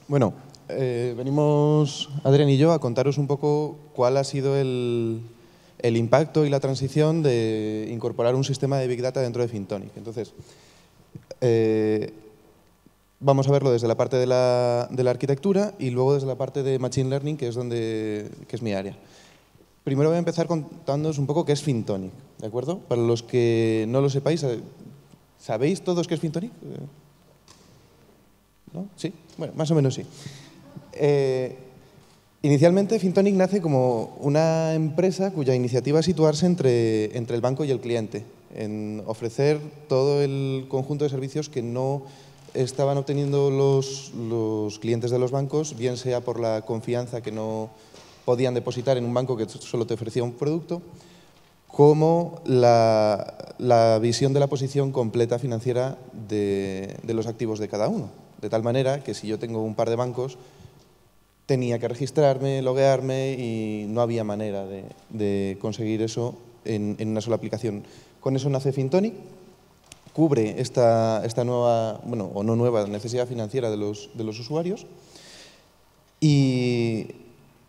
Bueno, venimos, Adrián y yo, a contaros un poco cuál ha sido el impacto y la transición de incorporar un sistema de Big Data dentro de Fintonic. Entonces, vamos a verlo desde la parte de la arquitectura y luego desde la parte de Machine Learning, que es mi área. Primero voy a empezar contándoos un poco qué es Fintonic, ¿de acuerdo? Para los que no lo sepáis, ¿sabéis todos qué es Fintonic? ¿No? ¿Sí? Bueno, más o menos sí. Inicialmente, Fintonic nace como una empresa cuya iniciativa es situarse entre el banco y el cliente, en ofrecer todo el conjunto de servicios que no estaban obteniendo los clientes de los bancos, bien sea por la confianza que no podían depositar en un banco que solo te ofrecía un producto, como la visión de la posición completa financiera de los activos de cada uno. De tal manera que si yo tengo un par de bancos, tenía que registrarme, loguearme y no había manera de conseguir eso en una sola aplicación. Con eso nace Fintonic, cubre esta nueva, bueno, o no nueva necesidad financiera de los usuarios y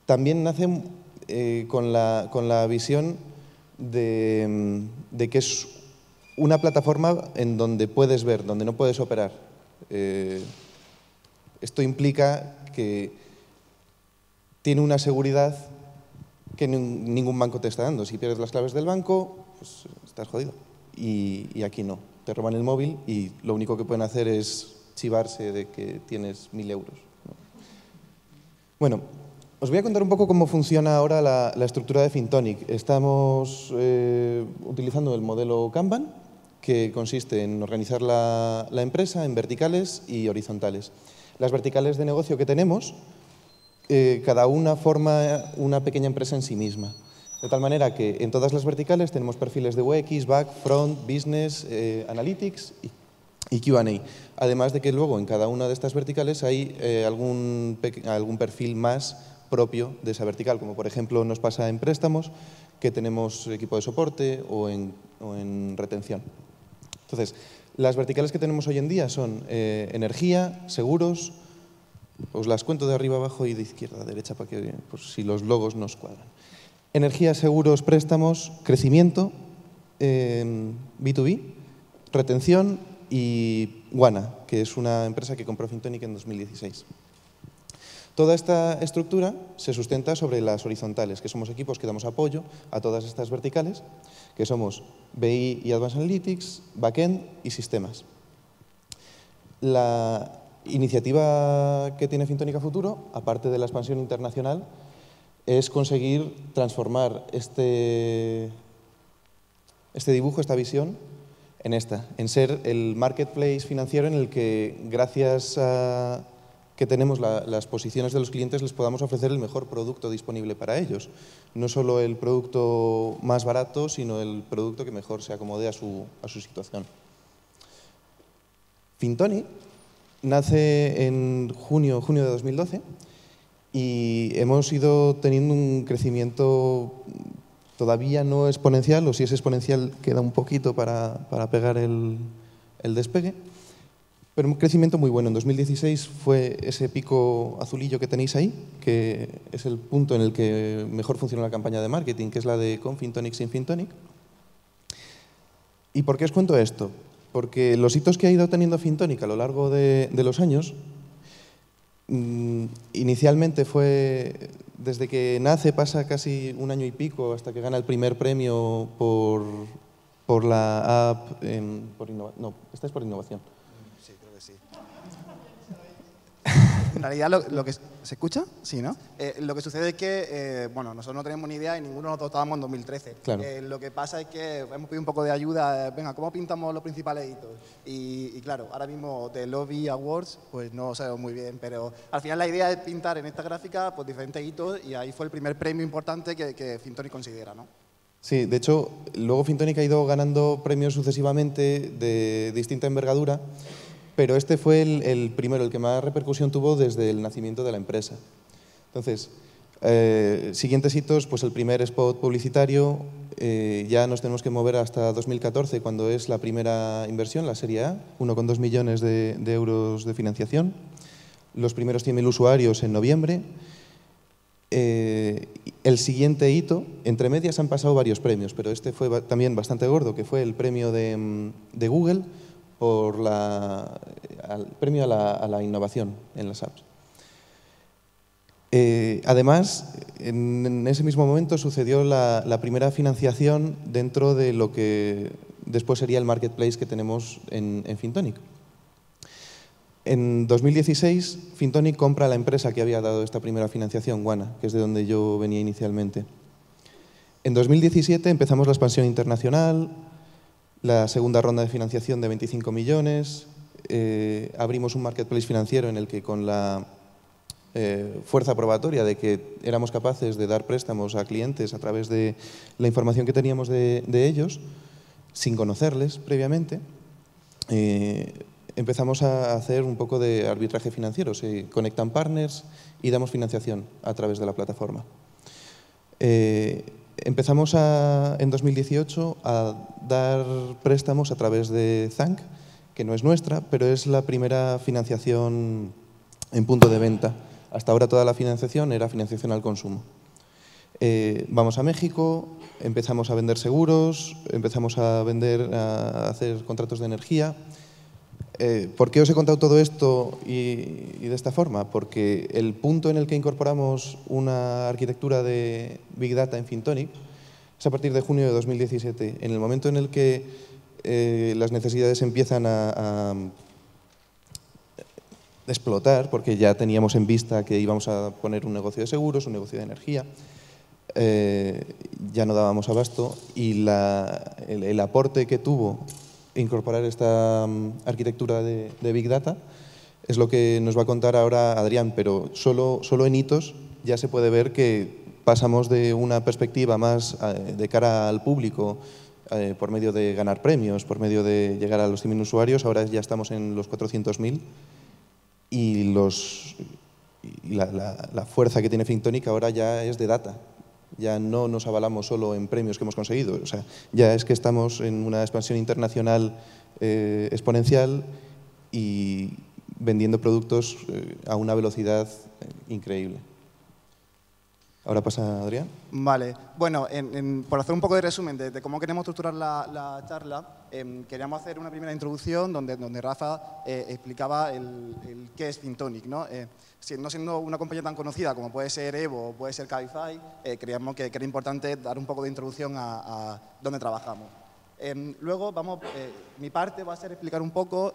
también nace con la visión de que es una plataforma en donde puedes ver, donde no puedes operar. Esto implica que tiene una seguridad que ningún banco te está dando. Si pierdes las claves del banco, pues estás jodido. Y aquí no. Te roban el móvil y lo único que pueden hacer es chivarse de que tienes 1.000 euros. Bueno, os voy a contar un poco cómo funciona ahora la estructura de Fintonic. Estamos utilizando el modelo Kanban, que consiste en organizar la empresa en verticales y horizontales. Las verticales de negocio que tenemos, cada una forma una pequeña empresa en sí misma. De tal manera que en todas las verticales tenemos perfiles de UX, Back, Front, Business, Analytics y Q&A. Además de que luego en cada una de estas verticales hay algún perfil más propio de esa vertical, como por ejemplo nos pasa en préstamos, que tenemos equipo de soporte o en retención. Entonces, las verticales que tenemos hoy en día son energía, seguros. Os las cuento de arriba abajo y de izquierda a derecha para que, pues, si los logos nos cuadran. Energía, seguros, préstamos, crecimiento, B2B, retención y Wana, que es una empresa que compró Fintonic en 2016. Toda esta estructura se sustenta sobre las horizontales, que somos equipos que damos apoyo a todas estas verticales, que somos BI y Advanced Analytics, Backend y Sistemas. La iniciativa que tiene Fintonic a futuro, aparte de la expansión internacional, es conseguir transformar este dibujo, esta visión, en ser el marketplace financiero en el que, gracias a que tenemos las posiciones de los clientes, les podamos ofrecer el mejor producto disponible para ellos. No solo el producto más barato, sino el producto que mejor se acomode a su situación. Fintonic nace en junio de 2012 y hemos ido teniendo un crecimiento todavía no exponencial, o si es exponencial queda un poquito para pegar el despegue, pero un crecimiento muy bueno. En 2016 fue ese pico azulillo que tenéis ahí, que es el punto en el que mejor funciona la campaña de marketing, que es la de con Fintonic, sin Fintonic. ¿Y por qué os cuento esto? Porque los hitos que ha ido teniendo Fintonic a lo largo de los años, inicialmente fue, desde que nace pasa casi un año y pico hasta que gana el primer premio por la app, no, esta es por innovación. Sí, creo que sí. En realidad, lo que ¿se escucha? Sí, ¿no? Lo que sucede es que, bueno, nosotros no tenemos ni idea y ninguno nosotros estábamos en 2013. Claro. Lo que pasa es que hemos pedido un poco de ayuda. Venga, ¿cómo pintamos los principales hitos? Y claro, ahora mismo de Lobby Awards, pues no sabemos muy bien, pero al final la idea es pintar en esta gráfica pues diferentes hitos y ahí fue el primer premio importante que Fintonic considera, ¿no? Sí, de hecho, luego Fintonic ha ido ganando premios sucesivamente de distinta envergadura, pero este fue el primero, el que más repercusión tuvo desde el nacimiento de la empresa. Entonces, siguientes hitos, pues el primer spot publicitario, ya nos tenemos que mover hasta 2014, cuando es la primera inversión, la Serie A, 1,2 millones de euros de financiación. los primeros 100.000 usuarios en noviembre. El siguiente hito, entre medias han pasado varios premios, pero este fue también bastante gordo, que fue el premio de Google por el premio a la innovación en las apps. Además, en ese mismo momento sucedió la primera financiación dentro de lo que después sería el marketplace que tenemos en Fintonic. En 2016, Fintonic compra la empresa que había dado esta primera financiación, Wana, que es de donde yo venía inicialmente. En 2017 empezamos la expansión internacional, la segunda ronda de financiación de 25 millones, abrimos un marketplace financiero en el que con la fuerza probatoria de que éramos capaces de dar préstamos a clientes a través de la información que teníamos de ellos, sin conocerles previamente, empezamos a hacer un poco de arbitraje financiero. Se conectan partners y damos financiación a través de la plataforma. Empezamos en 2018 a dar préstamos a través de Zank, que no es nuestra, pero es la primera financiación en punto de venta. Hasta ahora toda la financiación era financiación al consumo. Vamos a México, empezamos a vender seguros, empezamos a hacer contratos de energía. ¿Por qué os he contado todo esto y de esta forma? Porque el punto en el que incorporamos una arquitectura de Big Data en Fintonic es a partir de junio de 2017, en el momento en el que las necesidades empiezan a explotar, porque ya teníamos en vista que íbamos a poner un negocio de seguros, un negocio de energía, ya no dábamos abasto y el aporte que tuvo incorporar esta arquitectura de Big Data es lo que nos va a contar ahora Adrián, pero solo en hitos ya se puede ver que pasamos de una perspectiva más de cara al público por medio de ganar premios, por medio de llegar a los 100.000 usuarios, ahora ya estamos en los 400.000 y la fuerza que tiene Fintonic ahora ya es de data. Ya no nos avalamos solo en premios que hemos conseguido, o sea, ya es que estamos en una expansión internacional exponencial y vendiendo productos a una velocidad increíble. Ahora pasa Adrián. Vale. Bueno, por hacer un poco de resumen de cómo queremos estructurar la charla, queríamos hacer una primera introducción donde Rafa explicaba el qué es Fintonic, ¿no? No siendo una compañía tan conocida como puede ser Evo o puede ser Cabify, creíamos que era importante dar un poco de introducción a dónde trabajamos. Luego, mi parte va a ser explicar un poco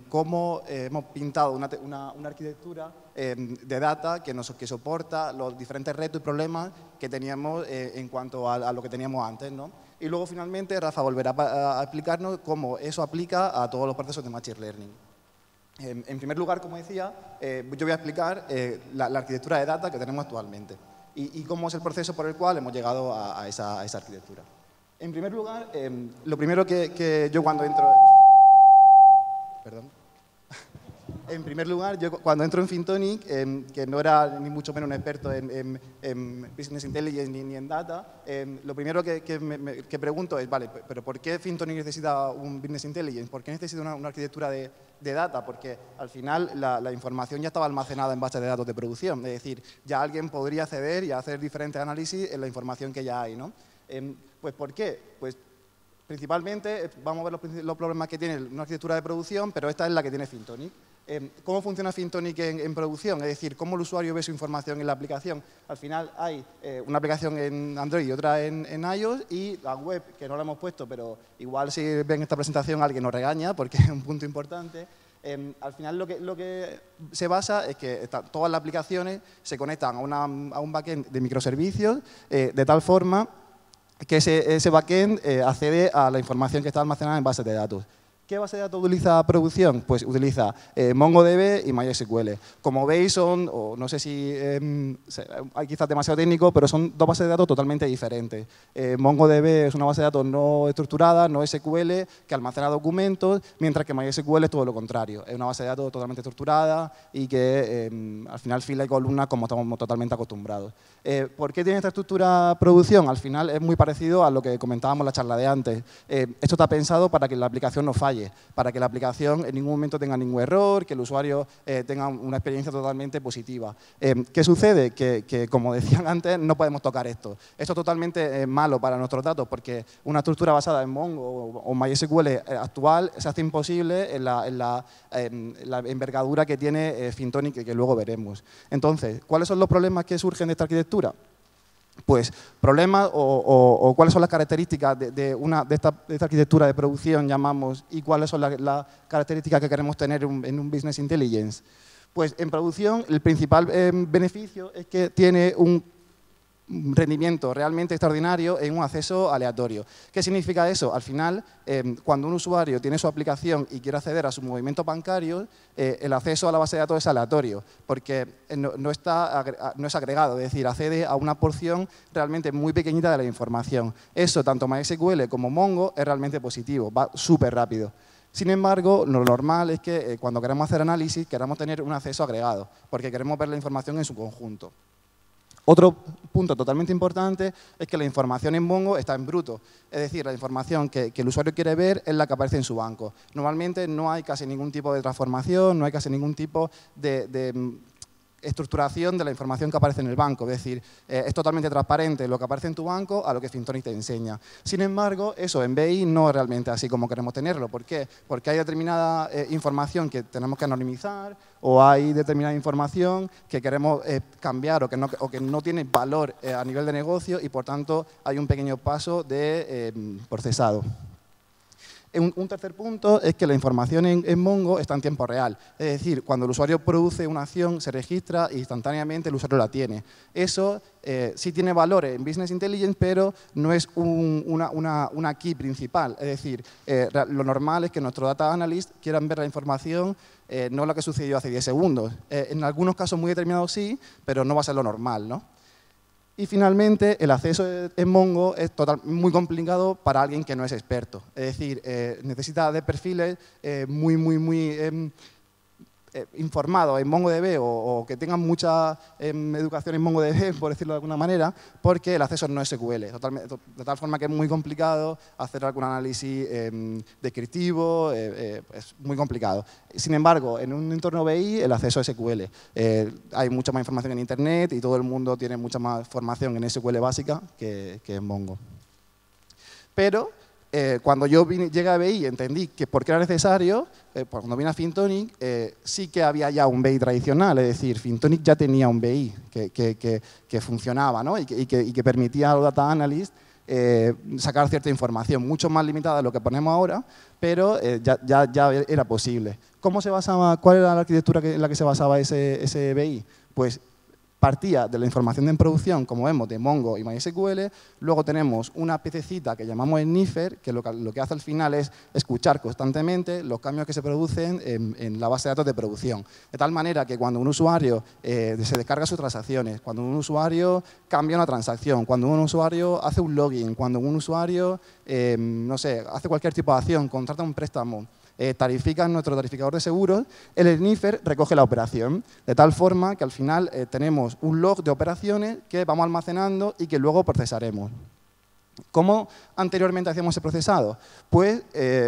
cómo hemos pintado una arquitectura de data que soporta los diferentes retos y problemas que teníamos en cuanto a lo que teníamos antes, ¿no? Y luego, finalmente, Rafa volverá a explicarnos cómo eso aplica a todos los procesos de Machine Learning. En primer lugar, como decía, yo voy a explicar la arquitectura de data que tenemos actualmente y cómo es el proceso por el cual hemos llegado a esa arquitectura. En primer lugar, lo primero que yo cuando entro... Perdón. En primer lugar, yo cuando entro en Fintonic, que no era ni mucho menos un experto en Business Intelligence ni en Data, lo primero que pregunto es, vale, pero ¿por qué Fintonic necesita un Business Intelligence? ¿Por qué necesita una arquitectura de Data? Porque al final la información ya estaba almacenada en bases de datos de producción, es decir, ya alguien podría acceder y hacer diferentes análisis en la información que ya hay, ¿no? Pues ¿por qué? Pues principalmente vamos a ver los problemas que tiene una arquitectura de producción, pero esta es la que tiene Fintonic. ¿Cómo funciona Fintonic en producción? Es decir, ¿cómo el usuario ve su información en la aplicación? Al final hay una aplicación en Android y otra en iOS y la web, que no la hemos puesto, pero igual si ven esta presentación alguien nos regaña porque es un punto importante. Al final lo que se basa es que todas las aplicaciones se conectan a un backend de microservicios de tal forma que ese backend accede a la información que está almacenada en bases de datos. ¿Qué base de datos utiliza producción? Pues utiliza MongoDB y MySQL. Como veis, o no sé si hay quizás demasiado técnico, pero son dos bases de datos totalmente diferentes. MongoDB es una base de datos no estructurada, no SQL, que almacena documentos, mientras que MySQL es todo lo contrario. Es una base de datos totalmente estructurada y que al final fila y columna como estamos totalmente acostumbrados. ¿Por qué tiene esta estructura producción? Al final es muy parecido a lo que comentábamos en la charla de antes. Esto está pensado para que la aplicación no falle. falle, para que la aplicación en ningún momento tenga ningún error, que el usuario tenga una experiencia totalmente positiva. ¿Qué sucede? Que, como decían antes, no podemos tocar esto. Esto es totalmente malo para nuestros datos, porque una estructura basada en Mongo o MySQL actual se hace imposible en la envergadura que tiene Fintonic, que luego veremos. Entonces, ¿cuáles son los problemas que surgen de esta arquitectura? Pues problemas o cuáles son las características de esta arquitectura de producción, llamamos, y cuáles son las características que queremos tener en un Business Intelligence. Pues en producción el principal beneficio es que tiene un rendimiento realmente extraordinario en un acceso aleatorio. ¿Qué significa eso? Al final, cuando un usuario tiene su aplicación y quiere acceder a sus movimientos bancarios, el acceso a la base de datos es aleatorio, porque no es agregado, es decir, accede a una porción realmente muy pequeñita de la información. Eso, tanto MySQL como Mongo, es realmente positivo, va súper rápido. Sin embargo, lo normal es que cuando queremos hacer análisis, queramos tener un acceso agregado, porque queremos ver la información en su conjunto. Otro punto totalmente importante es que la información en Mongo está en bruto, es decir, la información que el usuario quiere ver es la que aparece en su banco. Normalmente no hay casi ningún tipo de transformación, no hay casi ningún tipo de estructuración de la información que aparece en el banco, es decir, es totalmente transparente lo que aparece en tu banco a lo que Fintonic te enseña. Sin embargo, eso en BI no es realmente así como queremos tenerlo. ¿Por qué? Porque hay determinada información que tenemos que anonimizar o hay determinada información que queremos cambiar o que no tiene valor a nivel de negocio y, por tanto, hay un pequeño paso de procesado. Un tercer punto es que la información en Mongo está en tiempo real. Es decir, cuando el usuario produce una acción, se registra e instantáneamente el usuario la tiene. Eso sí tiene valor en Business Intelligence, pero no es una key principal. Es decir, lo normal es que nuestros data analysts quieran ver la información, no lo que sucedió hace 10 segundos. En algunos casos muy determinados sí, pero no va a ser lo normal, ¿no? Y finalmente, el acceso en Mongo es muy complicado para alguien que no es experto. Es decir, necesita de perfiles muy informados en MongoDB o que tengan mucha educación en MongoDB, por decirlo de alguna manera, porque el acceso no es SQL. De tal forma que es muy complicado hacer algún análisis descriptivo, es muy complicado. Sin embargo, en un entorno BI el acceso es SQL. Hay mucha más información en Internet y todo el mundo tiene mucha más formación en SQL básica que en Mongo. Pero cuando yo llegué a BI y entendí que por qué era necesario, cuando vine a Fintonic, sí que había ya un BI tradicional, es decir, Fintonic ya tenía un BI que funcionaba, ¿no? y que permitía a los data analysts sacar cierta información, mucho más limitada de lo que ponemos ahora, pero ya era posible. ¿Cómo se basaba, cuál era la arquitectura en la que se basaba ese BI? Pues partía de la información en producción, como vemos, de Mongo y MySQL. Luego tenemos una piececita que llamamos Sniffer, que lo que hace al final es escuchar constantemente los cambios que se producen en la base de datos de producción. De tal manera que cuando un usuario se descarga sus transacciones, cuando un usuario cambia una transacción, cuando un usuario hace un login, cuando un usuario, no sé, hace cualquier tipo de acción, contrata un préstamo, tarifica en nuestro tarificador de seguros, el sniffer recoge la operación, de tal forma que al final tenemos un log de operaciones que vamos almacenando y que luego procesaremos. ¿Cómo anteriormente hacíamos ese procesado? Pues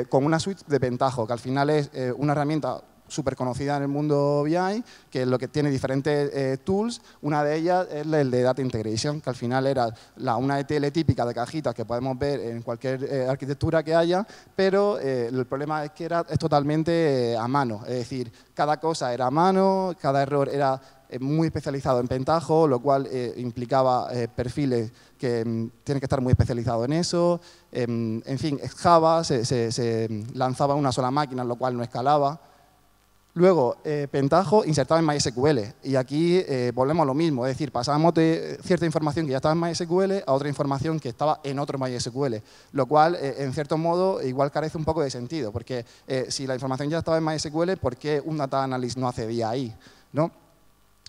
con una suite de Pentaho, que al final es una herramienta súper conocida en el mundo BI, que es lo que tiene diferentes tools. Una de ellas es el de Data Integration, que al final era una ETL típica de cajitas que podemos ver en cualquier arquitectura que haya, pero el problema es que es totalmente a mano. Es decir, cada cosa era a mano, cada error era muy especializado en Pentaho, lo cual implicaba perfiles que tienen que estar muy especializados en eso. En fin, Java se lanzaba en una sola máquina, lo cual no escalaba. Luego, Pentaho insertado en MySQL. Y aquí volvemos a lo mismo, es decir, pasábamos de cierta información que ya estaba en MySQL a otra información que estaba en otro MySQL, lo cual, en cierto modo, igual carece un poco de sentido, porque si la información ya estaba en MySQL, ¿por qué un data analyst no accedía ahí? ¿No?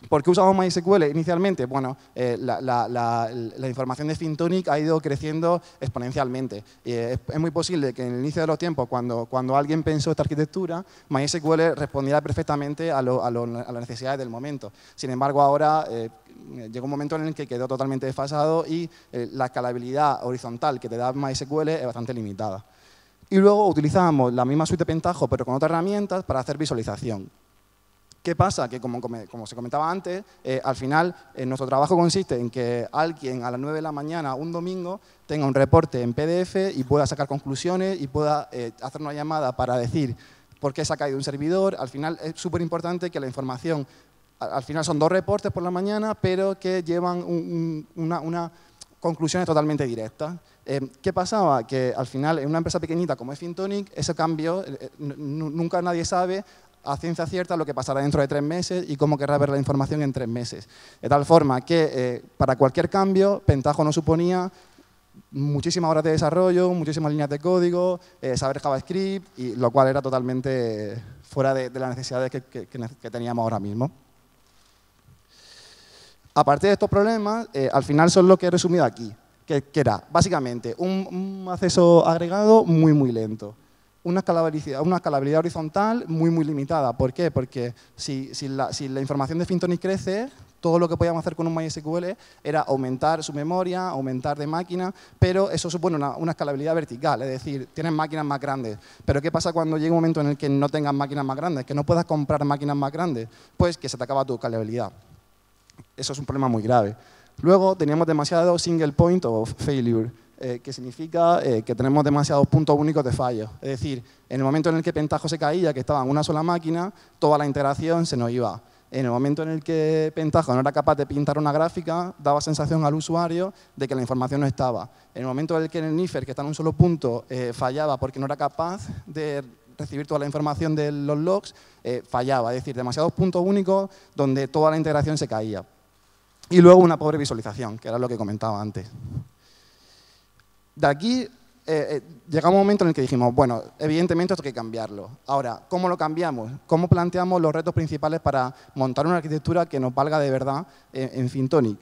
¿Por qué usamos MySQL inicialmente? Bueno, la información de Fintonic ha ido creciendo exponencialmente. Es muy posible que en el inicio de los tiempos, cuando alguien pensó esta arquitectura, MySQL respondiera perfectamente a las necesidades del momento. Sin embargo, ahora llega un momento en el que quedó totalmente desfasado y la escalabilidad horizontal que te da MySQL es bastante limitada. Y luego utilizábamos la misma suite de Pentaho, pero con otras herramientas para hacer visualización. ¿Qué pasa? Que como se comentaba antes, al final nuestro trabajo consiste en que alguien a las 9 de la mañana un domingo tenga un reporte en PDF y pueda sacar conclusiones y pueda hacer una llamada para decir por qué se ha caído un servidor. Al final es súper importante que la información, al final son 2 reportes por la mañana, pero que llevan una conclusiones totalmente directas. ¿Qué pasaba? Que al final en una empresa pequeñita como es Fintonic, ese cambio nunca nadie sabe a ciencia cierta lo que pasará dentro de 3 meses y cómo querrá ver la información en 3 meses. De tal forma que para cualquier cambio, Pentaho nos suponía muchísimas horas de desarrollo, muchísimas líneas de código, saber JavaScript, y lo cual era totalmente fuera de las necesidades que teníamos ahora mismo. Aparte de estos problemas, al final son lo que he resumido aquí, que era básicamente un acceso agregado muy, muy lento. Una escalabilidad horizontal muy, muy limitada. ¿Por qué? Porque si la información de Fintonic crece, todo lo que podíamos hacer con un MySQL era aumentar su memoria, aumentar de máquina, pero eso supone una escalabilidad vertical, es decir, tienes máquinas más grandes. Pero ¿qué pasa cuando llega un momento en el que no tengas máquinas más grandes, que no puedas comprar máquinas más grandes? Pues que se te acaba tu escalabilidad. Eso es un problema muy grave. Luego teníamos demasiado single point of failure, que significa que tenemos demasiados puntos únicos de fallo. Es decir, en el momento en el que Pentaho se caía, que estaba en una sola máquina, toda la integración se nos iba. En el momento en el que Pentaho no era capaz de pintar una gráfica, daba sensación al usuario de que la información no estaba. En el momento en el que el Nifer, que está en un solo punto, fallaba porque no era capaz de recibir toda la información de los logs, fallaba. Es decir, demasiados puntos únicos donde toda la integración se caía. Y luego una pobre visualización, que era lo que comentaba antes. De aquí llegamos a un momento en el que dijimos, bueno, evidentemente esto hay que cambiarlo. Ahora, ¿cómo lo cambiamos? ¿Cómo planteamos los retos principales para montar una arquitectura que nos valga de verdad en Fintonic?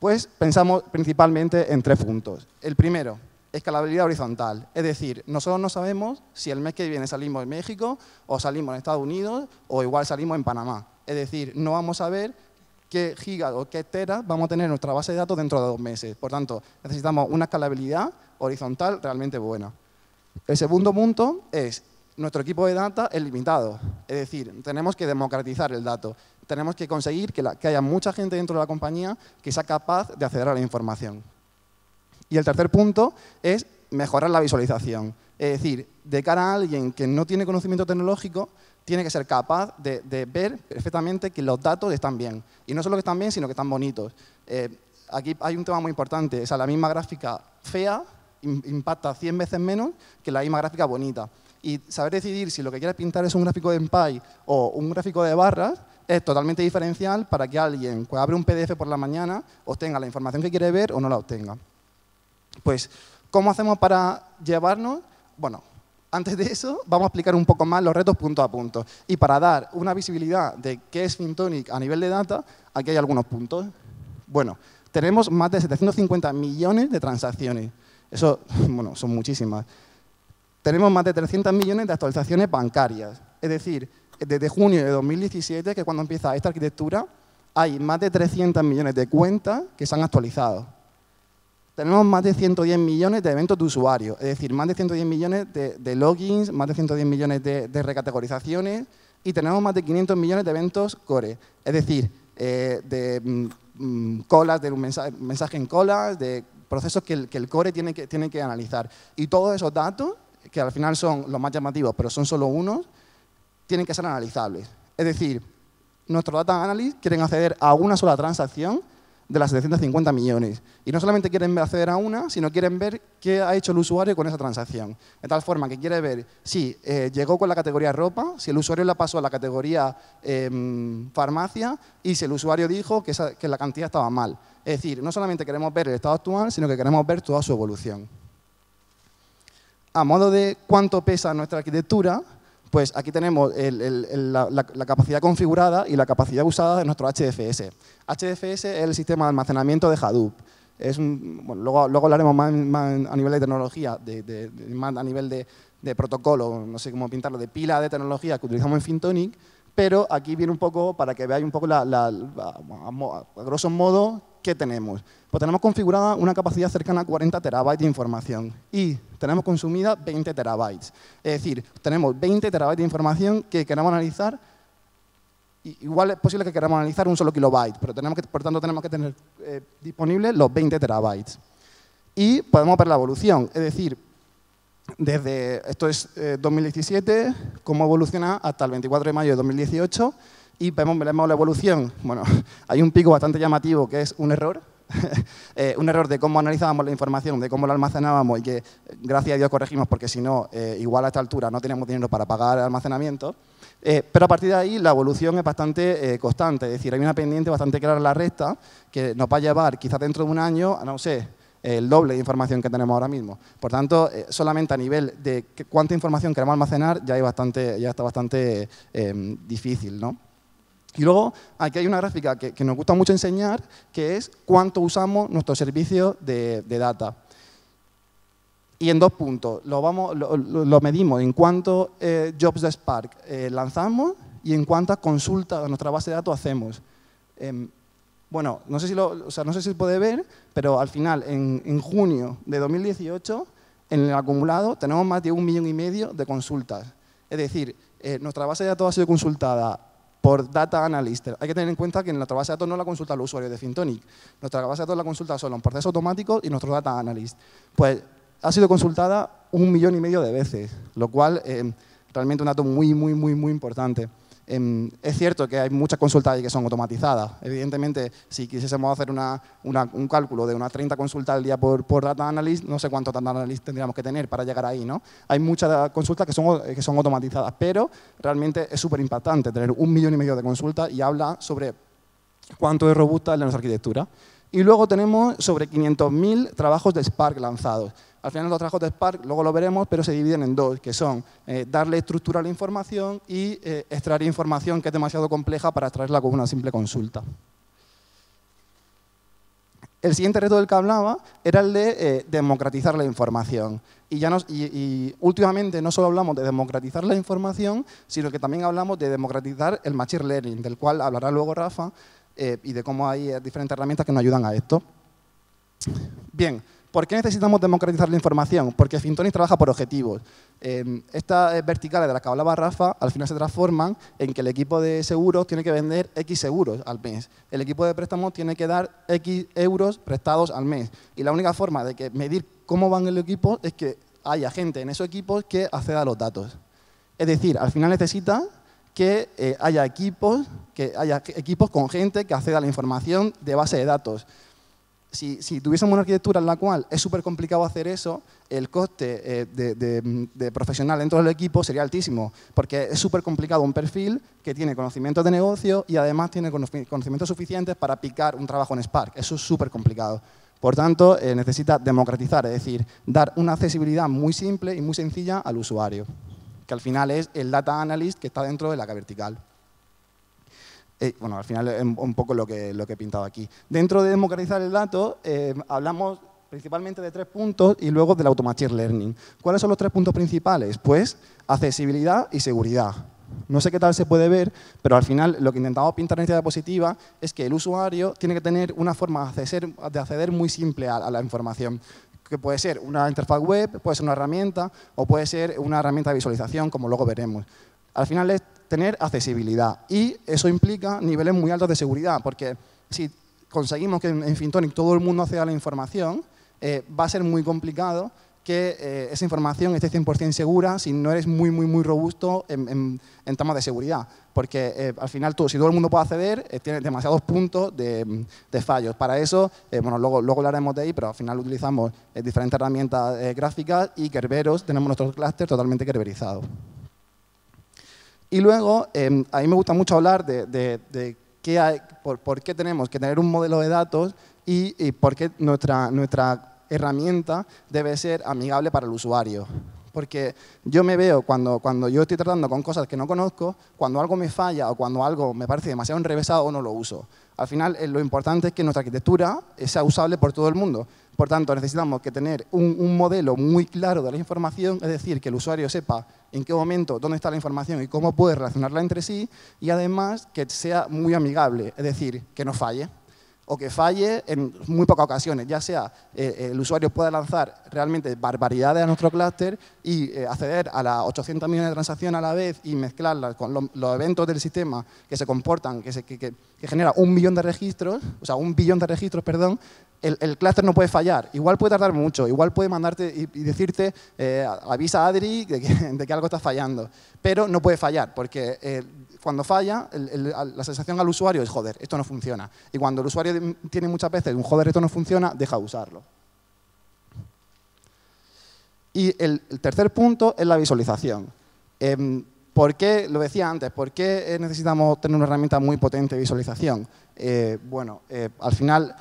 Pues pensamos principalmente en 3 puntos. El primero, escalabilidad horizontal. Es decir, nosotros no sabemos si el mes que viene salimos en México o salimos en Estados Unidos o igual salimos en Panamá. Es decir, no vamos a ver qué gigas o qué teras vamos a tener en nuestra base de datos dentro de 2 meses. Por tanto, necesitamos una escalabilidad horizontal realmente buena. El segundo punto es, nuestro equipo de data es limitado. Es decir, tenemos que democratizar el dato. Tenemos que conseguir que haya mucha gente dentro de la compañía que sea capaz de acceder a la información. Y el tercer punto es mejorar la visualización. Es decir, de cara a alguien que no tiene conocimiento tecnológico, tiene que ser capaz de ver perfectamente que los datos están bien. Y no solo que están bien, sino que están bonitos. Aquí hay un tema muy importante. O sea, la misma gráfica fea impacta 100 veces menos que la misma gráfica bonita. Y saber decidir si lo que quieres pintar es un gráfico de MPy o un gráfico de barras es totalmente diferencial para que alguien que abre un PDF por la mañana obtenga la información que quiere ver o no la obtenga. Pues, ¿cómo hacemos para llevarnos? Bueno, antes de eso, vamos a explicar un poco más los retos punto a punto. Y para dar una visibilidad de qué es Fintonic a nivel de data, aquí hay algunos puntos. Bueno, tenemos más de 750 millones de transacciones. Eso, bueno, son muchísimas. Tenemos más de 300 millones de actualizaciones bancarias. Es decir, desde junio de 2017, que es cuando empieza esta arquitectura, hay más de 300 millones de cuentas que se han actualizado. Tenemos más de 110 millones de eventos de usuarios, es decir, más de 110 millones de logins, más de 110 millones de recategorizaciones y tenemos más de 500 millones de eventos core, es decir, de colas, de un mensaje en colas, de procesos que el core tiene que analizar. Y todos esos datos, que al final son los más llamativos, pero son solo unos, tienen que ser analizables. Es decir, nuestros data analysts quieren acceder a una sola transacción de las 750 millones. Y no solamente quieren acceder a una, sino quieren ver qué ha hecho el usuario con esa transacción. De tal forma que quiere ver si llegó con la categoría ropa, si el usuario la pasó a la categoría farmacia y si el usuario dijo que la cantidad estaba mal. Es decir, no solamente queremos ver el estado actual, sino que queremos ver toda su evolución. A modo de cuánto pesa nuestra arquitectura, pues aquí tenemos la capacidad configurada y la capacidad usada de nuestro HDFS. HDFS es el sistema de almacenamiento de Hadoop. Bueno, luego hablaremos más a nivel de tecnología, más a nivel de protocolo, no sé cómo pintarlo, de pila de tecnología que utilizamos en Fintonic, pero aquí viene un poco para que veáis un poco, a grosso modo, ¿qué tenemos? Pues tenemos configurada una capacidad cercana a 40 terabytes de información y tenemos consumida 20 terabytes. Es decir, tenemos 20 terabytes de información que queremos analizar. Igual es posible que queramos analizar un solo kilobyte, pero por tanto tenemos que tener disponibles los 20 terabytes. Y podemos ver la evolución, es decir, esto es 2017, cómo evoluciona hasta el 24 de mayo de 2018, y vemos la evolución. Bueno, hay un pico bastante llamativo que es un error, un error de cómo analizábamos la información, de cómo la almacenábamos y que, gracias a Dios, corregimos, porque si no, igual a esta altura no teníamos dinero para pagar el almacenamiento. Pero a partir de ahí la evolución es bastante constante, es decir, hay una pendiente bastante clara en la recta que nos va a llevar quizás dentro de un año a, no sé, el doble de información que tenemos ahora mismo. Por tanto, solamente a nivel de cuánta información queremos almacenar ya está bastante difícil, ¿no? Y luego, aquí hay una gráfica que nos gusta mucho enseñar, que es cuánto usamos nuestro servicio de data. Y en 2 puntos, lo medimos en cuántos jobs de Spark lanzamos y en cuántas consultas de nuestra base de datos hacemos. Bueno, no sé si se puede ver, pero al final, en junio de 2018, en el acumulado tenemos más de 1,5 millones de consultas. Es decir, nuestra base de datos ha sido consultada por Data Analyst. Hay que tener en cuenta que en nuestra base de datos no la consulta los usuarios de Fintonic. Nuestra base de datos la consulta solo en procesos automáticos y nuestro Data Analyst. Pues ha sido consultada 1,5 millones de veces, lo cual realmente un dato muy importante. Es cierto que hay muchas consultas ahí que son automatizadas. Evidentemente, si quisiésemos hacer un cálculo de unas 30 consultas al día por Data Analyst, no sé cuántos Data Analyst tendríamos que tener para llegar ahí, ¿no? Hay muchas consultas que son automatizadas, pero realmente es súper impactante tener 1,5 millones de consultas y habla sobre cuánto es robusta nuestra arquitectura. Y luego tenemos sobre 500.000 trabajos de Spark lanzados. Al final los trabajos de Spark, luego lo veremos, pero se dividen en 2, que son darle estructura a la información y extraer información que es demasiado compleja para extraerla con una simple consulta. El siguiente reto del que hablaba era el de democratizar la información. Y últimamente no solo hablamos de democratizar la información, sino que también hablamos de democratizar el Machine Learning, del cual hablará luego Rafa, y de cómo hay diferentes herramientas que nos ayudan a esto. Bien. ¿Por qué necesitamos democratizar la información? Porque Fintonic trabaja por objetivos. Estas verticales de las que hablaba Rafa, al final se transforman en que el equipo de seguros tiene que vender X seguros al mes. El equipo de préstamos tiene que dar X euros prestados al mes. Y la única forma de medir cómo van el equipo es que haya gente en esos equipos que acceda a los datos. Es decir, al final necesita que haya equipos con gente que acceda a la información de base de datos. Si tuviésemos una arquitectura en la cual es súper complicado hacer eso, el coste de profesional dentro del equipo sería altísimo, porque es súper complicado un perfil que tiene conocimientos de negocio y además tiene conocimientos suficientes para picar un trabajo en Spark. Eso es súper complicado. Por tanto, necesita democratizar, es decir, dar una accesibilidad muy simple y muy sencilla al usuario, que al final es el Data Analyst que está dentro de la vertical. Bueno, al final es un poco lo que he pintado aquí. Dentro de democratizar el dato, hablamos principalmente de 3 puntos y luego del Automachine Learning. ¿Cuáles son los 3 puntos principales? Pues accesibilidad y seguridad. No sé qué tal se puede ver, pero al final lo que intentamos pintar en esta diapositiva es que el usuario tiene que tener una forma de acceder muy simple a la información, que puede ser una interfaz web, puede ser una herramienta o puede ser una herramienta de visualización, como luego veremos. Al final es tener accesibilidad y eso implica niveles muy altos de seguridad, porque si conseguimos que en Fintonic todo el mundo acceda a la información, va a ser muy complicado que esa información esté 100% segura si no eres muy robusto en temas de seguridad. Porque al final si todo el mundo puede acceder, tienes demasiados puntos de fallos. Para eso, bueno, luego hablaremos de ahí, pero al final utilizamos diferentes herramientas gráficas y Kerberos, tenemos nuestro clúster totalmente kerberizado. Y luego, a mí me gusta mucho hablar de por qué tenemos que tener un modelo de datos y por qué nuestra herramienta debe ser amigable para el usuario. Porque yo me veo cuando yo estoy tratando con cosas que no conozco, cuando algo me falla o cuando algo me parece demasiado enrevesado, no lo uso. Al final, lo importante es que nuestra arquitectura sea usable por todo el mundo. Por tanto, necesitamos que tener un modelo muy claro de la información, es decir, que el usuario sepa en qué momento, dónde está la información y cómo puede relacionarla entre sí, y además que sea muy amigable, es decir, que no falle. o que falle en muy pocas ocasiones, ya sea el usuario pueda lanzar realmente barbaridades a nuestro clúster y acceder a las 800 millones de transacciones a la vez y mezclarlas con los eventos del sistema que se comportan, que genera 1 millón de registros, o sea, 1 billón de registros, perdón. El clúster no puede fallar. Igual puede tardar mucho, igual puede mandarte y decirte, avisa a Adri de que algo está fallando, pero no puede fallar, porque cuando falla, la sensación al usuario es, joder, esto no funciona. Y cuando el usuario tiene muchas veces un, joder, esto no funciona, deja de usarlo. Y el tercer punto es la visualización. ¿Por qué, lo decía antes, por qué necesitamos tener una herramienta muy potente de visualización? Al final,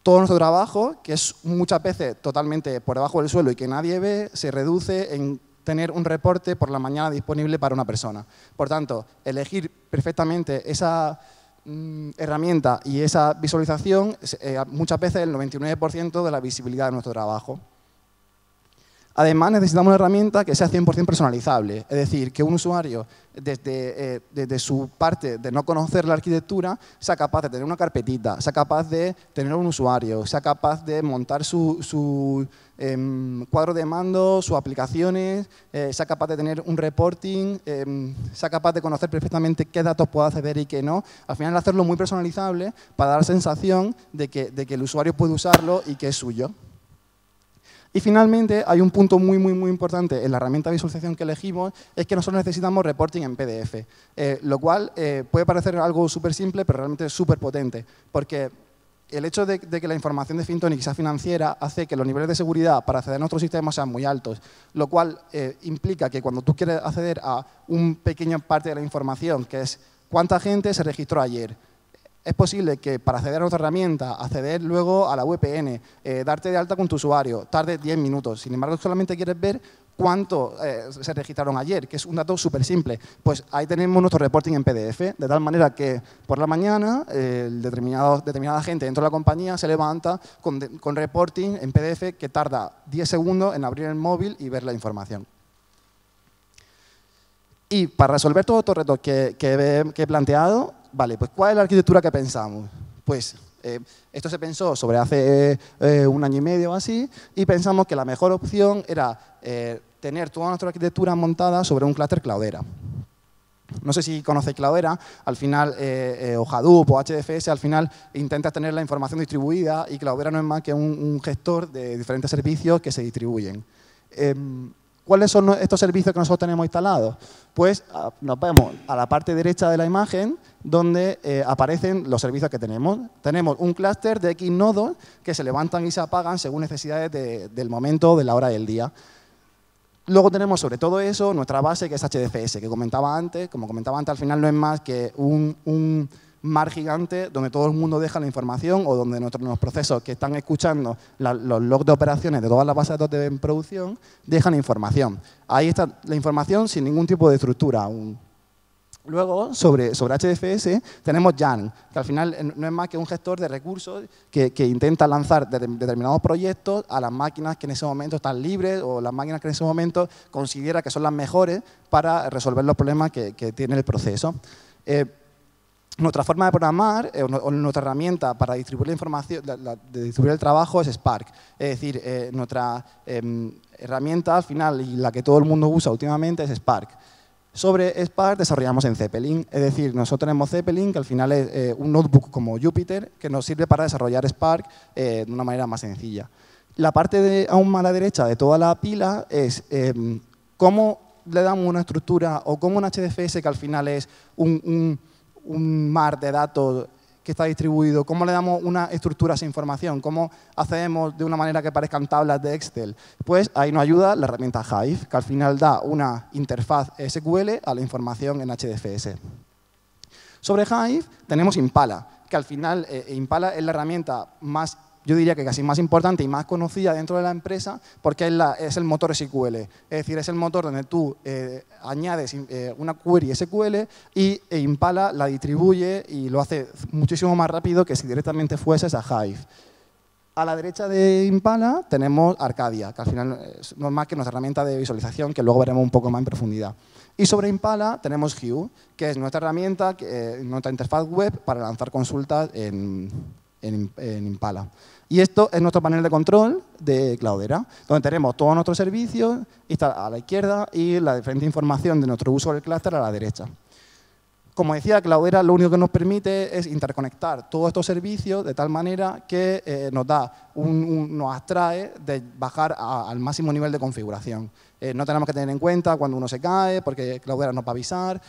todo nuestro trabajo, que es muchas veces totalmente por debajo del suelo y que nadie ve, se reduce en tener un reporte por la mañana disponible para una persona. Por tanto, elegir perfectamente esa herramienta y esa visualización, muchas veces el 99% de la visibilidad de nuestro trabajo. Además, necesitamos una herramienta que sea 100% personalizable, es decir, que un usuario, desde su parte de no conocer la arquitectura, sea capaz de tener una carpetita, sea capaz de tener un usuario, sea capaz de montar su cuadro de mando, sus aplicaciones, sea capaz de tener un reporting, sea capaz de conocer perfectamente qué datos puede acceder y qué no. Al final, hacerlo muy personalizable para dar la sensación de que el usuario puede usarlo y que es suyo. Y finalmente, hay un punto muy importante en la herramienta de visualización que elegimos, es que nosotros necesitamos reporting en PDF, lo cual puede parecer algo súper simple, pero realmente es súper potente, porque el hecho de que la información de Fintonic sea financiera hace que los niveles de seguridad para acceder a nuestro sistema sean muy altos, lo cual implica que cuando tú quieres acceder a una pequeña parte de la información, que es cuánta gente se registró ayer, es posible que para acceder a nuestra herramienta, acceder luego a la VPN, darte de alta con tu usuario, tarde 10 minutos. Sin embargo, solamente quieres ver cuánto se registraron ayer, que es un dato súper simple. Pues ahí tenemos nuestro reporting en PDF, de tal manera que por la mañana determinada gente dentro de la compañía se levanta con reporting en PDF que tarda 10 segundos en abrir el móvil y ver la información. Y para resolver todos estos retos que he planteado, vale, pues ¿cuál es la arquitectura que pensamos? Pues esto se pensó sobre hace 1 año y medio o así, y pensamos que la mejor opción era tener toda nuestra arquitectura montada sobre un clúster Cloudera. No sé si conocéis Cloudera, al final, o Hadoop o HDFS, al final intentas tener la información distribuida y Cloudera no es más que un gestor de diferentes servicios que se distribuyen. ¿Cuáles son estos servicios que nosotros tenemos instalados? Pues nos vemos a la parte derecha de la imagen donde aparecen los servicios que tenemos. Tenemos un clúster de X nodos que se levantan y se apagan según necesidades del momento, de la hora del día. Luego tenemos sobre todo eso nuestra base que es HDFS, que comentaba antes. Como comentaba antes, al final no es más que un mar gigante donde todo el mundo deja la información o donde nuestros procesos que están escuchando los logs de operaciones de todas las bases de datos en producción dejan información. Ahí está la información sin ningún tipo de estructura aún. Luego, sobre HDFS, tenemos Yarn, que al final no es más que un gestor de recursos que intenta lanzar determinados proyectos a las máquinas que en ese momento están libres o las máquinas que en ese momento considera que son las mejores para resolver los problemas que tiene el proceso. Nuestra forma de programar, o nuestra herramienta para distribuir la información, de distribuir el trabajo es Spark. Es decir, nuestra herramienta al final y la que todo el mundo usa últimamente es Spark. Sobre Spark desarrollamos en Zeppelin, es decir, nosotros tenemos Zeppelin, que al final es un notebook como Jupyter, que nos sirve para desarrollar Spark de una manera más sencilla. La parte aún más a la derecha de toda la pila es cómo le damos una estructura o cómo un HDFS, que al final es un mar de datos que está distribuido, cómo le damos una estructura a esa información, cómo hacemos de una manera que parezcan tablas de Excel. Pues ahí nos ayuda la herramienta Hive, que al final da una interfaz SQL a la información en HDFS. Sobre Hive tenemos Impala, que al final Impala es la herramienta más, yo diría que casi más importante y más conocida dentro de la empresa porque es el motor SQL. Es decir, es el motor donde tú añades una query SQL y Impala la distribuye y lo hace muchísimo más rápido que si directamente fueses a Hive. A la derecha de Impala tenemos Arcadia, que al final no es más que nuestra herramienta de visualización, que luego veremos un poco más en profundidad. Y sobre Impala tenemos Hue, que es nuestra herramienta, nuestra interfaz web para lanzar consultas en en Impala. Y esto es nuestro panel de control de Cloudera, donde tenemos todos nuestros servicios a la izquierda y la diferente información de nuestro uso del clúster a la derecha. Como decía, Cloudera lo único que nos permite es interconectar todos estos servicios de tal manera que nos abstrae de bajar al máximo nivel de configuración. No tenemos que tener en cuenta cuando uno se cae, porque Cloudera nos va a avisar.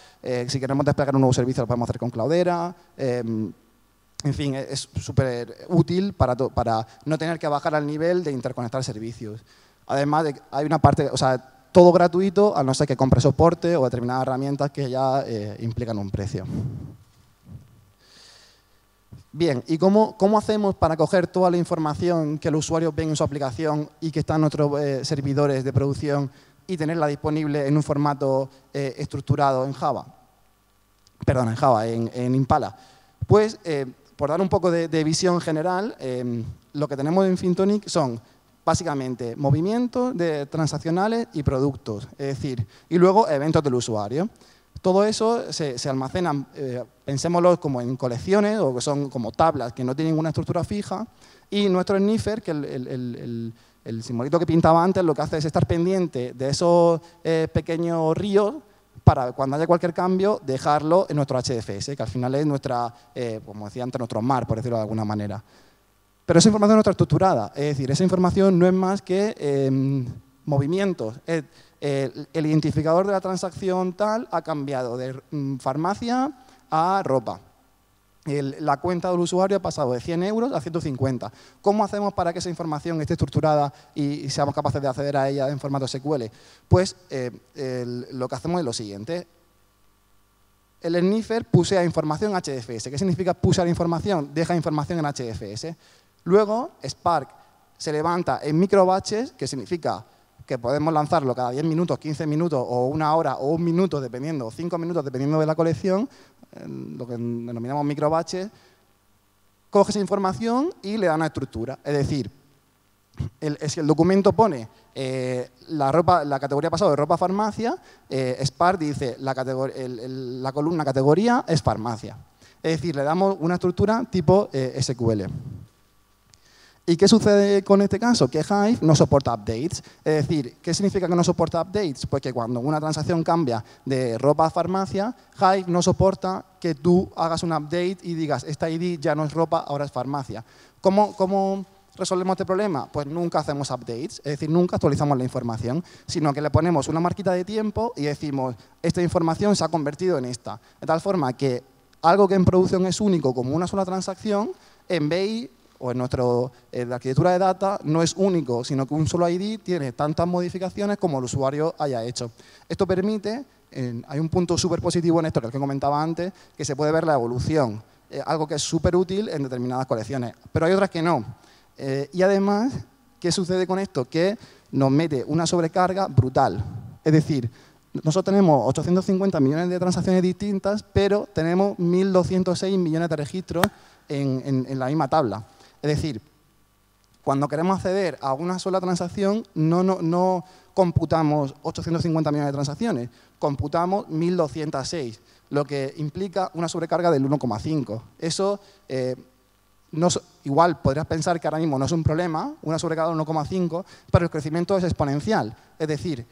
Si queremos desplegar un nuevo servicio, lo podemos hacer con Cloudera. En fin, es súper útil para no tener que bajar al nivel de interconectar servicios. Además, hay una parte, o sea, todo gratuito, a no ser que compre soporte o determinadas herramientas que ya implican un precio. Bien, ¿y cómo hacemos para coger toda la información que el usuario ve en su aplicación y que está en nuestros servidores de producción y tenerla disponible en un formato estructurado en Java? Perdón, en Java, en Impala. Pues, por dar un poco de visión general, lo que tenemos en Fintonic son básicamente movimientos de transaccionales y productos, es decir, y luego eventos del usuario. Todo eso se almacena, pensémoslo como en colecciones o que son como tablas que no tienen una estructura fija, y nuestro sniffer, que el simbolito que pintaba antes, lo que hace es estar pendiente de esos pequeños ríos para cuando haya cualquier cambio dejarlo en nuestro HDFS, que al final es nuestra, como decía antes, nuestro mar, por decirlo de alguna manera. Pero esa información no está estructurada, es decir, esa información no es más que movimientos. El identificador de la transacción tal ha cambiado de farmacia a ropa. La cuenta del usuario ha pasado de 100 euros a 150. ¿Cómo hacemos para que esa información esté estructurada y seamos capaces de acceder a ella en formato SQL? Pues lo que hacemos es lo siguiente. El sniffer pusea información en HDFS. ¿Qué significa pusear información? Deja información en HDFS. Luego, Spark se levanta en microbatches, que significa que podemos lanzarlo cada 10 minutos, 15 minutos, o una hora, o un minuto, dependiendo, o 5 minutos, dependiendo de la colección, lo que denominamos microbatches, coge esa información y le da una estructura. Es decir, si el documento pone la categoría pasado de ropa farmacia, Spark dice la columna categoría es farmacia. Es decir, le damos una estructura tipo SQL. ¿Y qué sucede con este caso? Que Hive no soporta updates. Es decir, ¿qué significa que no soporta updates? Pues que cuando una transacción cambia de ropa a farmacia, Hive no soporta que tú hagas un update y digas, esta ID ya no es ropa, ahora es farmacia. ¿Cómo resolvemos este problema? Pues nunca hacemos updates, es decir, nunca actualizamos la información, sino que le ponemos una marquita de tiempo y decimos, esta información se ha convertido en esta. De tal forma que algo que en producción es único como una sola transacción, en BI o en la arquitectura de data no es único, sino que un solo ID tiene tantas modificaciones como el usuario haya hecho. Esto permite, hay un punto súper positivo en esto, que es el que comentaba antes, que se puede ver la evolución, algo que es súper útil en determinadas colecciones, pero hay otras que no. Y además, ¿qué sucede con esto? Que nos mete una sobrecarga brutal. Es decir, nosotros tenemos 850 millones de transacciones distintas, pero tenemos 1.206 millones de registros en la misma tabla. Es decir, cuando queremos acceder a una sola transacción, no computamos 850 millones de transacciones, computamos 1.206, lo que implica una sobrecarga del 1,5. Eso, igual podrías pensar que ahora mismo no es un problema, una sobrecarga del 1,5, pero el crecimiento es exponencial. Es decir,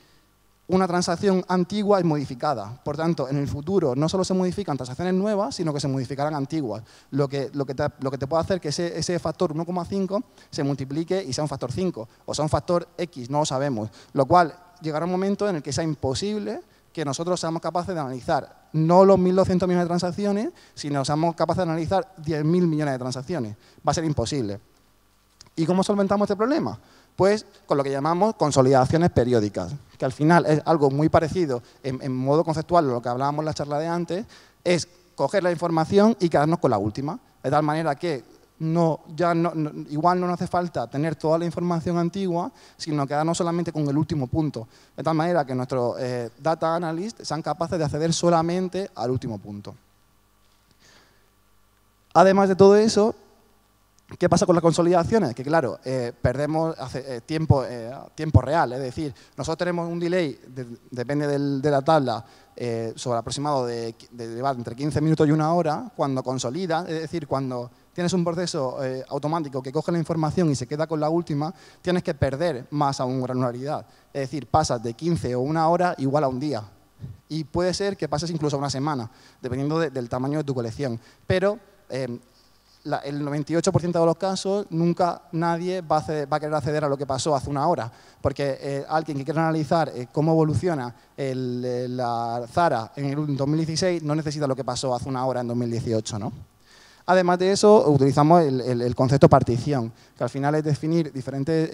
una transacción antigua es modificada. Por tanto, en el futuro no solo se modifican transacciones nuevas, sino que se modificarán antiguas. Lo que te puede hacer que ese factor 1,5 se multiplique y sea un factor 5, o sea un factor X, no lo sabemos. Lo cual llegará un momento en el que sea imposible que nosotros seamos capaces de analizar no los 1.200 millones de transacciones, sino seamos capaces de analizar 10.000 millones de transacciones. Va a ser imposible. ¿Y cómo solventamos este problema? Pues con lo que llamamos consolidaciones periódicas, que al final es algo muy parecido en modo conceptual a lo que hablábamos en la charla de antes, es coger la información y quedarnos con la última, de tal manera que igual no nos hace falta tener toda la información antigua, sino quedarnos solamente con el último punto, de tal manera que nuestros data analysts sean capaces de acceder solamente al último punto. Además de todo eso, ¿qué pasa con las consolidaciones? Que claro, perdemos tiempo real, es decir, nosotros tenemos un delay, depende de la tabla, sobre aproximado de entre 15 minutos y una hora, cuando consolida, es decir, cuando tienes un proceso automático que coge la información y se queda con la última, tienes que perder más aún granularidad. Es decir, pasas de 15 o una hora igual a un día. Y puede ser que pases incluso a una semana, dependiendo del tamaño de tu colección. Pero el 98% de los casos, nunca nadie va a querer acceder a lo que pasó hace una hora. Porque alguien que quiera analizar cómo evoluciona la Zara en el 2016 no necesita lo que pasó hace una hora en 2018, ¿no? Además de eso, utilizamos el concepto partición, que al final es definir diferentes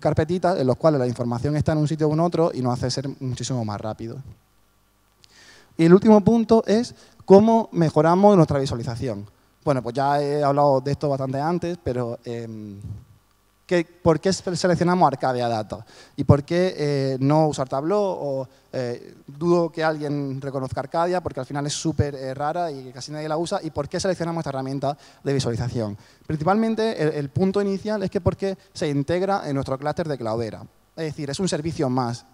carpetitas en las cuales la información está en un sitio o en otro y nos hace ser muchísimo más rápido. Y el último punto es cómo mejoramos nuestra visualización. Bueno, pues ya he hablado de esto bastante antes, pero ¿por qué seleccionamos Arcadia Data? ¿Y por qué no usar Tableau? Dudo que alguien reconozca Arcadia, porque al final es súper rara y casi nadie la usa. ¿Y por qué seleccionamos esta herramienta de visualización? Principalmente, el punto inicial es que porque se integra en nuestro clúster de Cloudera. Es decir, es un servicio más,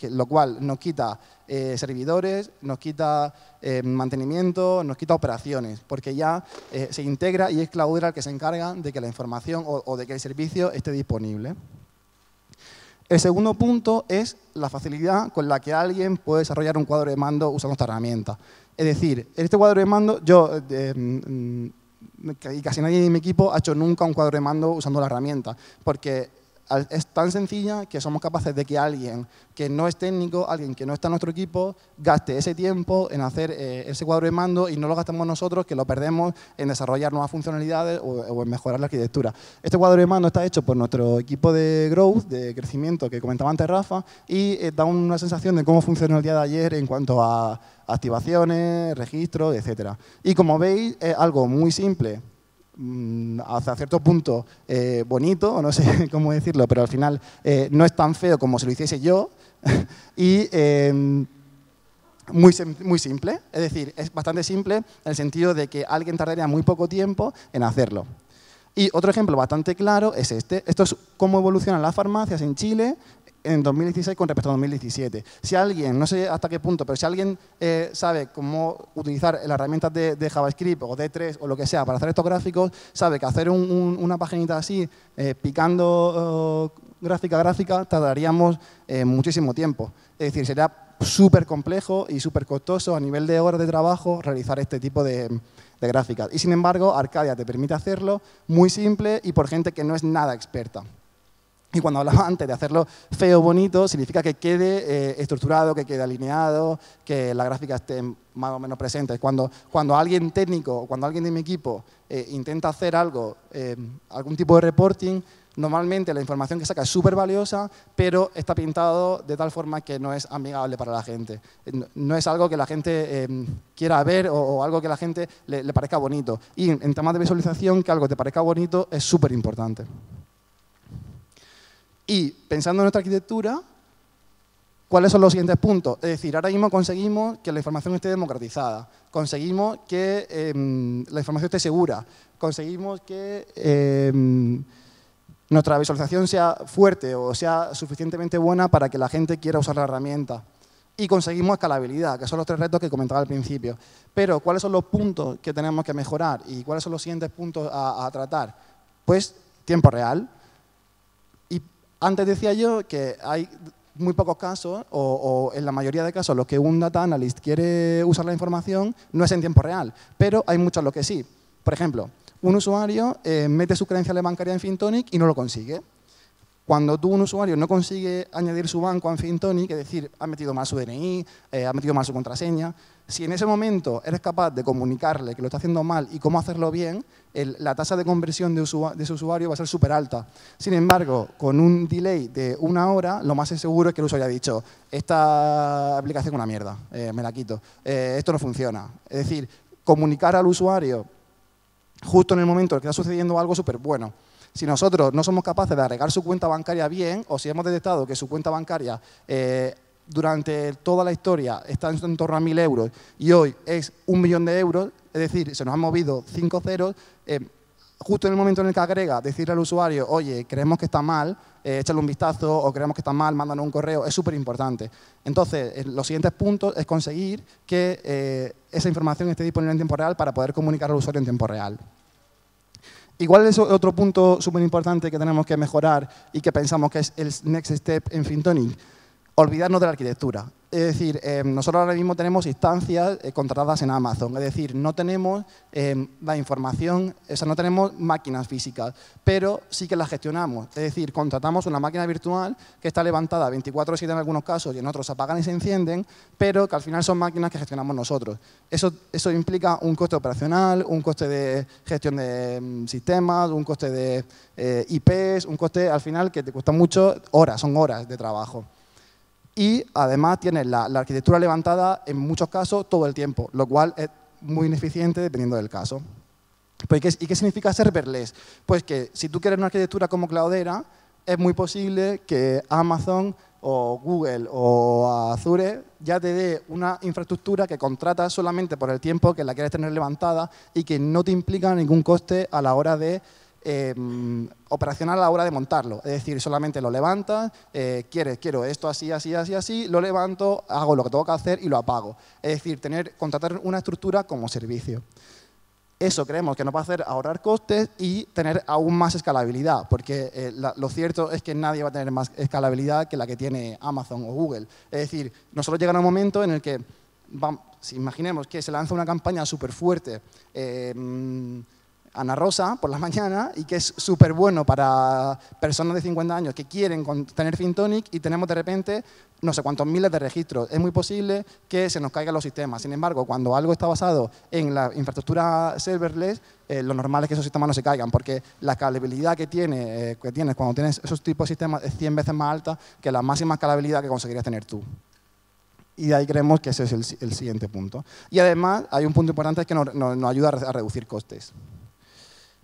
lo cual nos quita servidores, nos quita mantenimiento, nos quita operaciones, porque ya se integra y es Cloudera el que se encarga de que la información o de que el servicio esté disponible. El segundo punto es la facilidad con la que alguien puede desarrollar un cuadro de mando usando esta herramienta. Es decir, en este cuadro de mando, yo y casi nadie de mi equipo ha hecho nunca un cuadro de mando usando la herramienta, porque es tan sencilla que somos capaces de que alguien que no es técnico, alguien que no está en nuestro equipo, gaste ese tiempo en hacer ese cuadro de mando y no lo gastemos nosotros, que lo perdemos en desarrollar nuevas funcionalidades o en mejorar la arquitectura. Este cuadro de mando está hecho por nuestro equipo de growth, de crecimiento, que comentaba antes Rafa, y da una sensación de cómo funcionó el día de ayer en cuanto a activaciones, registros, etc. Y como veis, es algo muy simple, hasta cierto punto bonito, o no sé cómo decirlo, pero al final no es tan feo como si lo hiciese yo y muy simple, es decir, es bastante simple en el sentido de que alguien tardaría muy poco tiempo en hacerlo. Y otro ejemplo bastante claro es este. Esto es cómo evolucionan las farmacias en Chile en 2016 con respecto a 2017. Si alguien, no sé hasta qué punto, pero si alguien sabe cómo utilizar las herramientas de JavaScript o D3 o lo que sea para hacer estos gráficos, sabe que hacer una paginita así, picando gráfica a gráfica, tardaríamos muchísimo tiempo. Es decir, sería súper complejo y súper costoso a nivel de horas de trabajo realizar este tipo de gráficas. Y sin embargo, Arcadia te permite hacerlo muy simple y por gente que no es nada experta. Y cuando hablaba antes de hacerlo feo, bonito, significa que quede estructurado, que quede alineado, que la gráfica esté más o menos presente. Cuando alguien técnico, cuando alguien de mi equipo intenta hacer algo, algún tipo de reporting, normalmente la información que saca es súper valiosa, pero está pintado de tal forma que no es amigable para la gente. No es algo que la gente quiera ver o algo que a la gente le parezca bonito. Y en temas de visualización, que algo te parezca bonito es súper importante. Y pensando en nuestra arquitectura, ¿cuáles son los siguientes puntos? Es decir, ahora mismo conseguimos que la información esté democratizada, conseguimos que la información esté segura, conseguimos que nuestra visualización sea fuerte o sea suficientemente buena para que la gente quiera usar la herramienta. Y conseguimos escalabilidad, que son los 3 retos que comentaba al principio. Pero, ¿cuáles son los puntos que tenemos que mejorar y cuáles son los siguientes puntos a tratar? Pues, tiempo real. Antes decía yo que hay muy pocos casos, o en la mayoría de casos, los que un data analyst quiere usar la información no es en tiempo real, pero hay muchos los que sí. Por ejemplo, un usuario mete sus credenciales bancarias en Fintonic y no lo consigue. Cuando un usuario no consigue añadir su banco a Fintonic, es decir, ha metido mal su DNI, ha metido mal su contraseña, si en ese momento eres capaz de comunicarle que lo está haciendo mal y cómo hacerlo bien, la tasa de conversión de ese usuario va a ser súper alta. Sin embargo, con un delay de 1 hora, lo más seguro es que el usuario haya dicho, esta aplicación es una mierda, me la quito, esto no funciona. Es decir, comunicar al usuario justo en el momento en que está sucediendo algo súper bueno. Si nosotros no somos capaces de agregar su cuenta bancaria bien, o si hemos detectado que su cuenta bancaria durante toda la historia está en torno a 1.000 euros y hoy es 1 millón de euros, es decir, se nos han movido 5 ceros, justo en el momento en el que agrega, decirle al usuario, oye, creemos que está mal, échale un vistazo, o creemos que está mal, mándanos un correo, es súper importante. Entonces, los siguientes puntos es conseguir que esa información esté disponible en tiempo real para poder comunicar al usuario en tiempo real. Igual es otro punto súper importante que tenemos que mejorar y que pensamos que es el next step en Fintonic. Olvidarnos de la arquitectura. Es decir, nosotros ahora mismo tenemos instancias contratadas en Amazon. Es decir, no tenemos la información, o sea, no tenemos máquinas físicas, pero sí que las gestionamos. Es decir, contratamos una máquina virtual que está levantada 24/7 en algunos casos y en otros se apagan y se encienden, pero que al final son máquinas que gestionamos nosotros. Eso implica un coste operacional, un coste de gestión de sistemas, un coste de IPs, un coste al final que te cuesta mucho horas, son horas de trabajo. Y además tienes la arquitectura levantada en muchos casos todo el tiempo, lo cual es muy ineficiente dependiendo del caso. Pues, ¿y qué significa serverless? Pues que si tú quieres una arquitectura como Cloudera, es muy posible que Amazon o Google o Azure ya te dé una infraestructura que contratas solamente por el tiempo que la quieres tener levantada y que no te implica ningún coste a la hora de operacional a la hora de montarlo. Es decir, solamente lo levantas, quiero esto así, así, así, así, lo levanto, hago lo que tengo que hacer y lo apago. Es decir, contratar una estructura como servicio. Eso creemos que nos va a hacer ahorrar costes y tener aún más escalabilidad, porque lo cierto es que nadie va a tener más escalabilidad que la que tiene Amazon o Google. Es decir, nosotros llegará un momento en el que, si imaginemos que se lanza una campaña súper fuerte, Ana Rosa por la mañana, y que es súper bueno para personas de 50 años que quieren tener Fintonic y tenemos de repente no sé cuántos miles de registros. Es muy posible que se nos caigan los sistemas. Sin embargo, cuando algo está basado en la infraestructura serverless, lo normal es que esos sistemas no se caigan, porque la escalabilidad que tienes cuando tienes esos tipos de sistemas es 100 veces más alta que la máxima escalabilidad que conseguirías tener tú. Y de ahí creemos que ese es el siguiente punto. Y además, hay un punto importante, es que nos ayuda a reducir costes.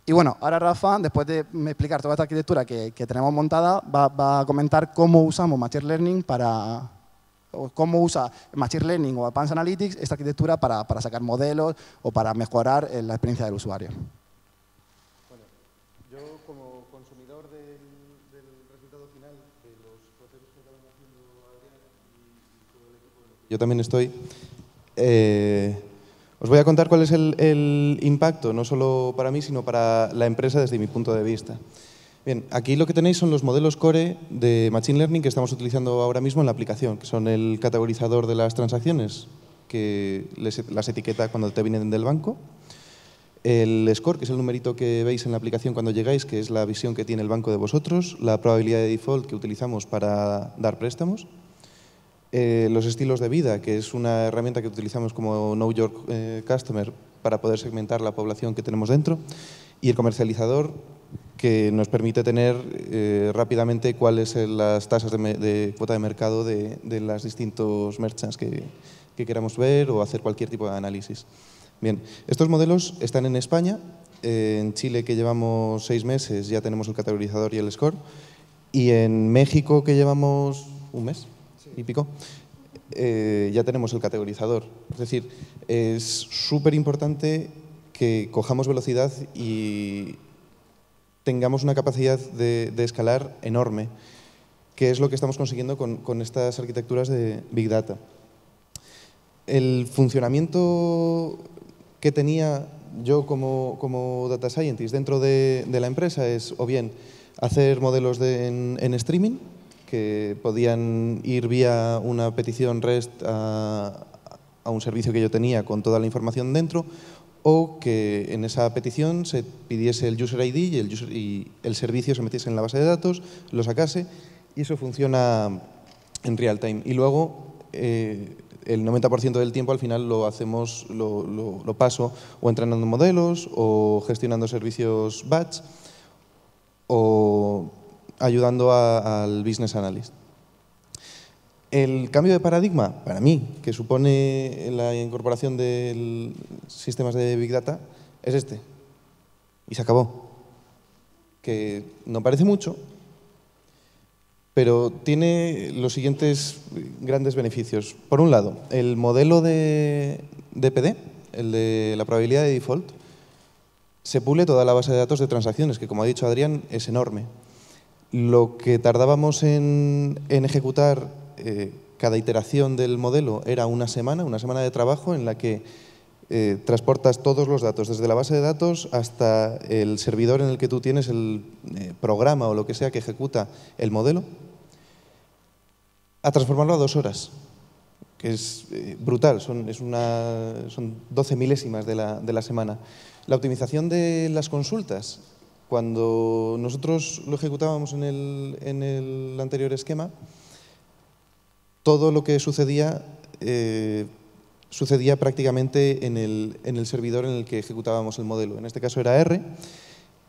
Y bueno, ahora Rafa, después de explicar toda esta arquitectura que tenemos montada, va a comentar cómo usamos Machine Learning o cómo usa Machine Learning o Advanced Analytics esta arquitectura para sacar modelos o para mejorar la experiencia del usuario. Bueno, yo como consumidor del resultado final de los procesos que estaban haciendo Adrián y todo el equipo, yo también estoy. Os voy a contar cuál es el impacto, no solo para mí, sino para la empresa desde mi punto de vista. Bien, aquí lo que tenéis son los modelos core de Machine Learning que estamos utilizando ahora mismo en la aplicación, que son el categorizador de las transacciones, que las etiqueta cuando te vienen del banco, el score, que es el numerito que veis en la aplicación cuando llegáis, que es la visión que tiene el banco de vosotros, la probabilidad de default que utilizamos para dar préstamos, los estilos de vida, que es una herramienta que utilizamos como Know Your Customer para poder segmentar la población que tenemos dentro, y el comercializador, que nos permite tener rápidamente cuáles son las tasas de cuota de mercado de los distintos merchants que queramos ver o hacer cualquier tipo de análisis. Bien, estos modelos están en España, en Chile, que llevamos 6 meses, ya tenemos el categorizador y el score, y en México, que llevamos un mes y pico, ya tenemos el categorizador. Es decir, es súper importante que cojamos velocidad y tengamos una capacidad de escalar enorme, que es lo que estamos consiguiendo con estas arquitecturas de Big Data. El funcionamiento que tenía yo como Data Scientist dentro de la empresa es o bien hacer modelos en streaming, que podían ir vía una petición REST a un servicio que yo tenía con toda la información dentro, o que en esa petición se pidiese el user ID y el servicio se metiese en la base de datos, lo sacase, y eso funciona en real time. Y luego el 90% del tiempo al final lo hacemos, lo paso o entrenando modelos o gestionando servicios batch o ayudando al business analyst. El cambio de paradigma, para mí, que supone la incorporación de sistemas de Big Data, es este. Y se acabó. Que no parece mucho, pero tiene los siguientes grandes beneficios. Por un lado, el modelo de DPD, el de la probabilidad de default, se pule toda la base de datos de transacciones, que como ha dicho Adrián, es enorme. Lo que tardábamos en ejecutar cada iteración del modelo era una semana de trabajo en la que transportas todos los datos, desde la base de datos hasta el servidor en el que tú tienes el programa o lo que sea que ejecuta el modelo, a transformarlo a 2 horas, que es brutal, son 12 milésimas de la semana. La optimización de las consultas, cuando nosotros lo ejecutábamos en el anterior esquema, todo lo que sucedía prácticamente en el servidor en el que ejecutábamos el modelo. En este caso era R,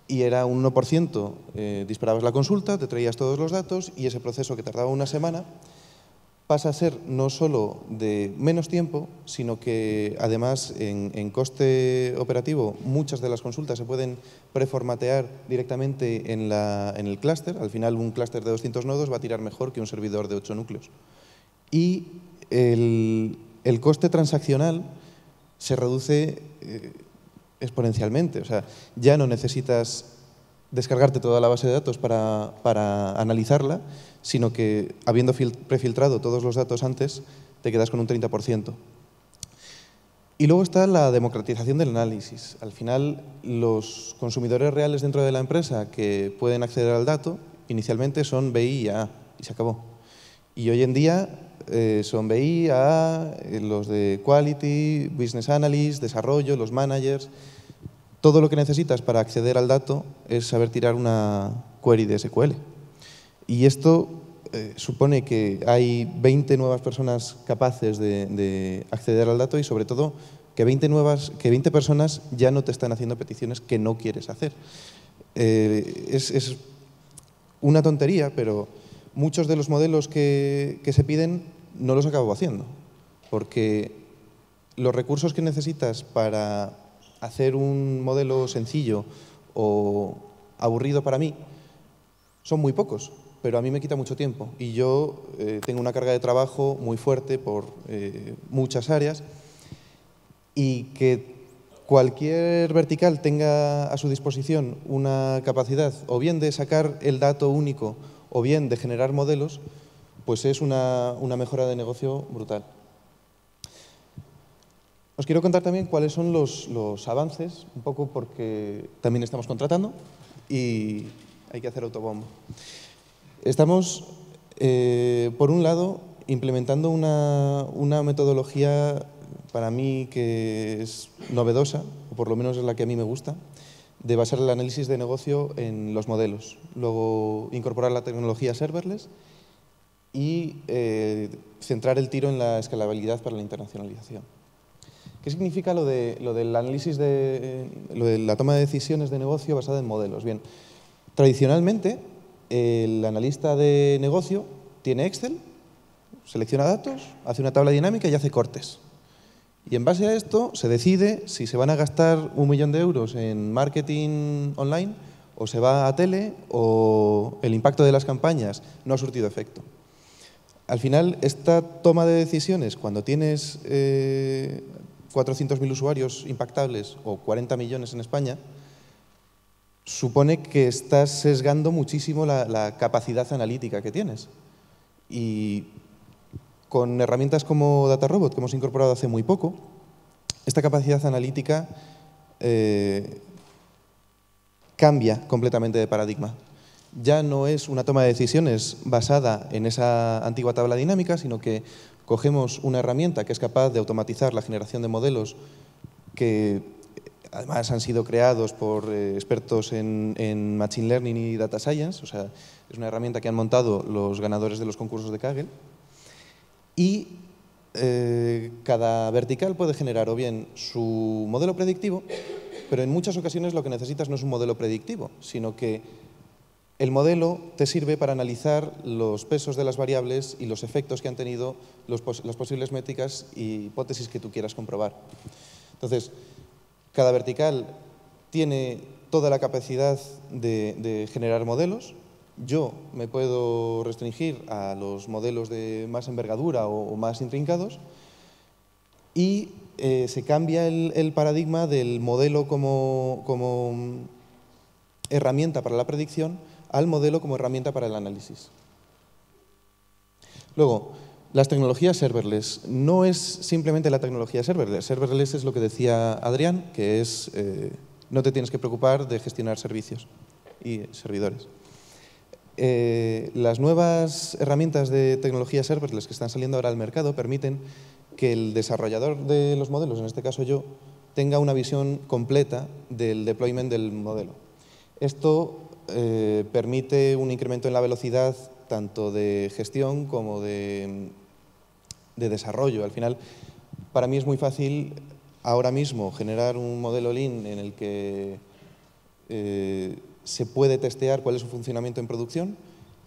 y era un 1%, disparabas la consulta, te traías todos los datos, y ese proceso que tardaba una semana pasa a ser no solo de menos tiempo, sino que además en coste operativo muchas de las consultas se pueden preformatear directamente en el clúster. Al final un clúster de 200 nodos va a tirar mejor que un servidor de 8 núcleos. Y el coste transaccional se reduce exponencialmente. O sea, ya no necesitas descargarte toda la base de datos para analizarla, sino que, habiendo prefiltrado todos los datos antes, te quedas con un 30%. Y luego está la democratización del análisis. Al final, los consumidores reales dentro de la empresa que pueden acceder al dato, inicialmente son BI y AA, y se acabó. Y hoy en día son BI, AA, los de Quality, Business Analyst, Desarrollo, los managers. Todo lo que necesitas para acceder al dato es saber tirar una query de SQL. Y esto supone que hay 20 nuevas personas capaces de acceder al dato y, sobre todo, que 20 personas ya no te están haciendo peticiones que no quieres hacer. Es una tontería, pero muchos de los modelos que se piden no los acabo haciendo, porque los recursos que necesitas para hacer un modelo sencillo o aburrido para mí son muy pocos, pero a mí me quita mucho tiempo y yo tengo una carga de trabajo muy fuerte por muchas áreas, y que cualquier vertical tenga a su disposición una capacidad o bien de sacar el dato único o bien de generar modelos, pues es una mejora de negocio brutal. Os quiero contar también cuáles son los avances, un poco porque también estamos contratando y hay que hacer autobombo. Estamos, por un lado, implementando una metodología para mí que es novedosa, o por lo menos es la que a mí me gusta, de basar el análisis de negocio en los modelos. Luego, incorporar la tecnología serverless y centrar el tiro en la escalabilidad para la internacionalización. ¿Qué significa lo del análisis lo de la toma de decisiones de negocio basada en modelos? Bien, tradicionalmente el analista de negocio tiene Excel, selecciona datos, hace una tabla dinámica y hace cortes. Y en base a esto se decide si se van a gastar 1 millón de euros en marketing online o se va a tele o el impacto de las campañas no ha surtido efecto. Al final, esta toma de decisiones, cuando tienes 400.000 usuarios impactables o 40 millones en España, supone que estás sesgando muchísimo la capacidad analítica que tienes. Y con herramientas como DataRobot, que hemos incorporado hace muy poco, esta capacidad analítica cambia completamente de paradigma. Ya no es una toma de decisiones basada en esa antigua tabla dinámica, sino que cogemos una herramienta que es capaz de automatizar la generación de modelos que además han sido creados por expertos en Machine Learning y Data Science. O sea, es una herramienta que han montado los ganadores de los concursos de Kaggle. Y cada vertical puede generar o bien su modelo predictivo, pero en muchas ocasiones lo que necesitas no es un modelo predictivo, sino que el modelo te sirve para analizar los pesos de las variables y los efectos que han tenido las posibles métricas y hipótesis que tú quieras comprobar. Entonces, cada vertical tiene toda la capacidad de generar modelos. Yo me puedo restringir a los modelos de más envergadura o más intrincados y se cambia el paradigma del modelo como herramienta para la predicción al modelo como herramienta para el análisis. Luego, Las tecnologías serverless. No es simplemente la tecnología serverless. Serverless es lo que decía Adrián, que es no te tienes que preocupar de gestionar servicios y servidores. Las nuevas herramientas de tecnología serverless que están saliendo ahora al mercado permiten que el desarrollador de los modelos, en este caso yo, tenga una visión completa del deployment del modelo. Esto permite un incremento en la velocidad tanto de gestión como de desarrollo. Al final, para mí es muy fácil ahora mismo generar un modelo Lean en el que se puede testear cuál es su funcionamiento en producción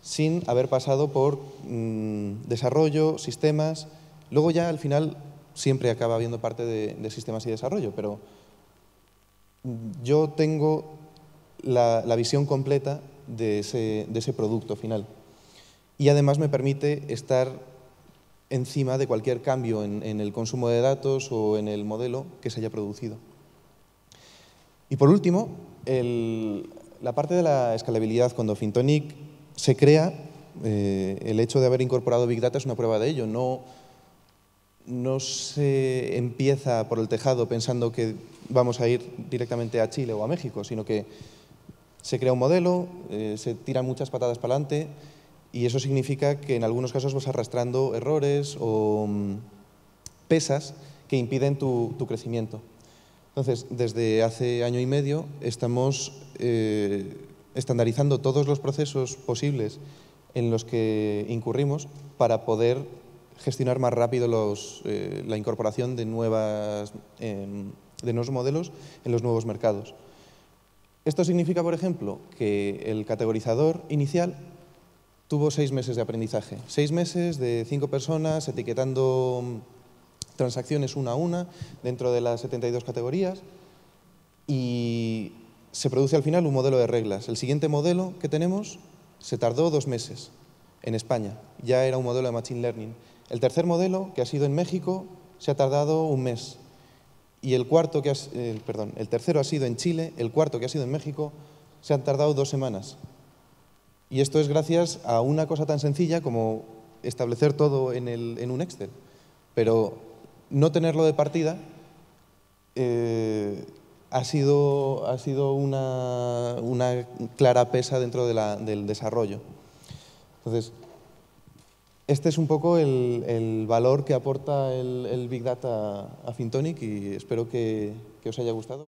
sin haber pasado por desarrollo, sistemas. Luego ya al final siempre acaba habiendo parte de sistemas y desarrollo, pero yo tengo la visión completa de ese producto final. Y además me permite estar encima de cualquier cambio en el consumo de datos o en el modelo que se haya producido. Y por último, la parte de la escalabilidad. Cuando Fintonic se crea, el hecho de haber incorporado Big Data es una prueba de ello. No se empieza por el tejado pensando que vamos a ir directamente a Chile o a México, sino que se crea un modelo, se tiran muchas patadas para adelante y eso significa que en algunos casos vas arrastrando errores o pesas que impiden tu crecimiento. Entonces, desde hace año y medio estamos estandarizando todos los procesos posibles en los que incurrimos para poder gestionar más rápido la incorporación de nuevos modelos en los nuevos mercados. Esto significa, por ejemplo, que el categorizador inicial tuvo 6 meses de aprendizaje. 6 meses de 5 personas etiquetando transacciones una a una dentro de las 72 categorías y se produce al final un modelo de reglas. El siguiente modelo que tenemos se tardó 2 meses en España. Ya era un modelo de Machine Learning. El tercer modelo, que ha sido en México, se ha tardado 1 mes. Y el tercero ha sido en Chile, el cuarto, que ha sido en México, se han tardado 2 semanas. Y esto es gracias a una cosa tan sencilla como establecer todo en un Excel. Pero no tenerlo de partida ha sido una clara pesa dentro del desarrollo. Entonces, este es un poco el valor que aporta el Big Data a Fintonic y espero que os haya gustado.